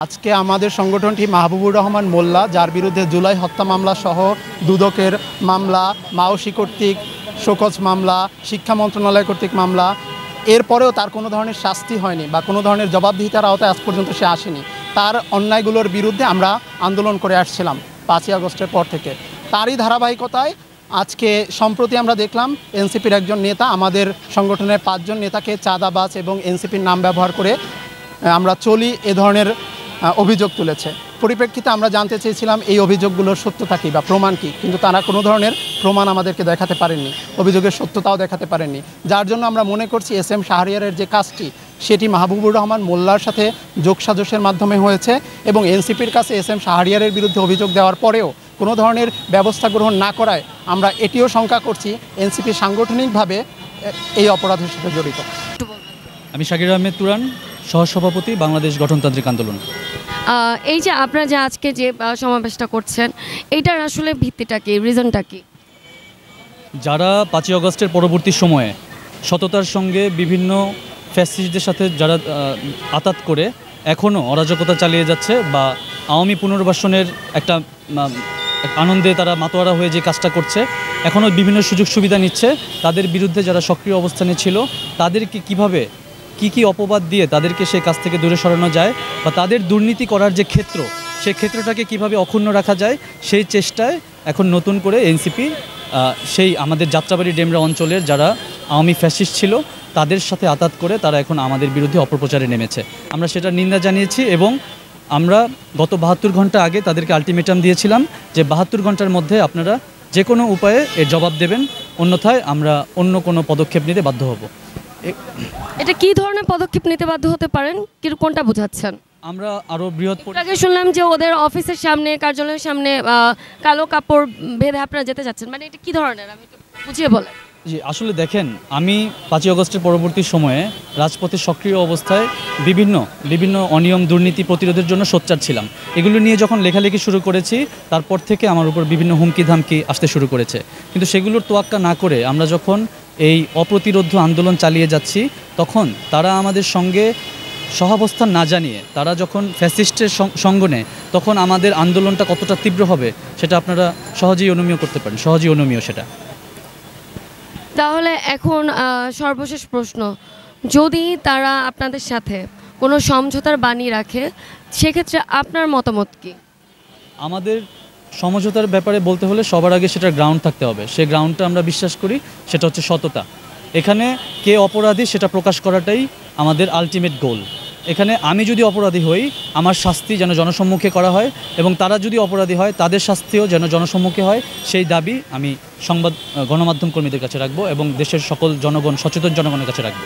আজকে আমাদের সংগঠনটি মাহবুবুর রহমান মোল্লা, যার বিরুদ্ধে জুলাই হত্যা মামলা সহ দুদকের মামলা, মাওসি কর্তৃক শোকজ মামলা, শিক্ষা মন্ত্রণালয় কর্তৃক মামলা, এরপরেও তার কোনো ধরনের শাস্তি হয়নি বা কোনো ধরনের জবাবদিহিতার আওতায় আজ পর্যন্ত সে আসেনি। তার অন্যায়গুলোর বিরুদ্ধে আমরা আন্দোলন করে আসছিলাম 5ই আগস্টের পর থেকে। তারই ধারাবাহিকতায় আজকে সম্প্রতি আমরা দেখলাম এনসিপির একজন নেতা আমাদের সংগঠনের 5 জন নেতাকে চাঁদাবাজ এবং এনসিপির নাম ব্যবহার করে আমরা চলি এ ধরনের অভিযোগ তুলেছে। পরিপ্রেক্ষিতে আমরা জানতে চেয়েছিলাম এই অভিযোগগুলোর সত্যতা কী বা প্রমাণ কী, কিন্তু তারা কোনো ধরনের প্রমাণ আমাদেরকে দেখাতে পারেননি, অভিযোগের সত্যতাও দেখাতে পারেননি। যার জন্য আমরা মনে করছি SM শাহরিয়ারের যে কাজটি সেটি মাহবুবুর রহমান মোল্লার সাথে যোগসাজশের মাধ্যমে হয়েছে এবং এনসিপির কাছে SM শাহরিয়ারের বিরুদ্ধে অভিযোগ দেওয়ার পরেও কোনো ধরনের ব্যবস্থা গ্রহণ না করায় আমরা এটিও শঙ্কা করছি এনসিপি সাংগঠনিকভাবে এই অপরাধের সাথে জড়িত। আমি শাকির আহমেদ তুরান, সহসভাপতি, বাংলাদেশ গঠনতান্ত্রিক আন্দোলন। এই যে আপনারা যে আজকে যে সমাবেশটা করছেন, এইটার আসলে ভিত্তিটা কি, রিজনটা কি? যারা 5ই আগস্টের পরবর্তী সময়ে সততার সঙ্গে বিভিন্ন ফ্যাসিস্টদের সাথে যারা আতাত করে এখনও অরাজকতা চালিয়ে যাচ্ছে বা আওয়ামী পুনর্বাসনের একটা আনন্দে তারা মাতোয়ারা হয়ে যে কাজটা করছে, এখনও বিভিন্ন সুযোগ সুবিধা নিচ্ছে, তাদের বিরুদ্ধে যারা সক্রিয় অবস্থানে ছিল তাদেরকে কিভাবে কি অপবাদ দিয়ে তাদেরকে সেই কাজ থেকে দূরে সরানো যায় বা তাদের দুর্নীতি করার যে ক্ষেত্র, সেই ক্ষেত্রটাকে কিভাবে অক্ষুণ্ণ রাখা যায়, সেই চেষ্টায় এখন নতুন করে এনসিপি সেই আমাদের যাত্রাবাড়ি ডেমরা অঞ্চলের যারা আওয়ামী ফ্যাসিস্ট ছিল তাদের সাথে আতাত করে তারা এখন আমাদের বিরুদ্ধে অপপ্রচারে নেমেছে। আমরা সেটার নিন্দা জানিয়েছি এবং আমরা গত 72 ঘন্টা আগে তাদেরকে আলটিমেটাম দিয়েছিলাম যে 72 ঘন্টার মধ্যে আপনারা যে কোনো উপায়ে এর জবাব দেবেন, অন্যথায় আমরা অন্য কোনো পদক্ষেপ নিতে বাধ্য হব। এটা কি ধরনের পদক্ষেপ নিতে বাধ্য হতে পারেন, কি কোনটা বোঝাচ্ছেন? আমরা আরও বৃহৎ আগে শুনলাম যে ওদের অফিসের সামনে, কার্যালয়ের সামনে কালো কাপড় বেঁধে আপনারা যেতে যাচ্ছেন, মানে এটা কি ধরনের, আমি একটু বুঝিয়ে বলেন। জি, আসলে দেখেন, আমি 5ই আগস্টের পরবর্তী সময়ে রাজপথে সক্রিয় অবস্থায় বিভিন্ন অনিয়ম দুর্নীতি প্রতিরোধের জন্য সোচ্চার ছিলাম। এগুলো নিয়ে যখন লেখালেখি শুরু করেছি তারপর থেকে আমার উপর বিভিন্ন হুমকি ধামকি আসতে শুরু করেছে, কিন্তু সেগুলোর তোয়াক্কা না করে আমরা যখন এই অপ্রতিরোধ্য আন্দোলন চালিয়ে যাচ্ছি তখন তারা আমাদের সঙ্গে সহাবস্থান না জানিয়ে তারা যখন ফ্যাসিস্টের সঙ্গ নেয় তখন আমাদের আন্দোলনটা কতটা তীব্র হবে সেটা আপনারা সহজেই অনুমেয় করতে পারেন, সহজেই অনুমেয় সেটা। তাহলে এখন সর্বশেষ প্রশ্ন, যদি তারা আপনাদের সাথে কোনো সমঝোতার বাণী রাখে সেক্ষেত্রে আপনার মতামত কি? আমাদের সমঝোতার ব্যাপারে বলতে হলে সবার আগে সেটার গ্রাউন্ড থাকতে হবে। সেই গ্রাউন্ডটা আমরা বিশ্বাস করি সেটা হচ্ছে সততা। এখানে কে অপরাধী সেটা প্রকাশ করাটাই আমাদের আলটিমেট গোল। এখানে আমি যদি অপরাধী হই আমার শাস্তি যেন জনসম্মুখে করা হয় এবং তারা যদি অপরাধী হয় তাদের শাস্তিও যেন জনসম্মুখে হয়, সেই দাবি আমি গণমাধ্যম কর্মীদের কাছে রাখবো এবং দেশের সকল জনগণ, সচেতন জনগণের কাছে রাখবো।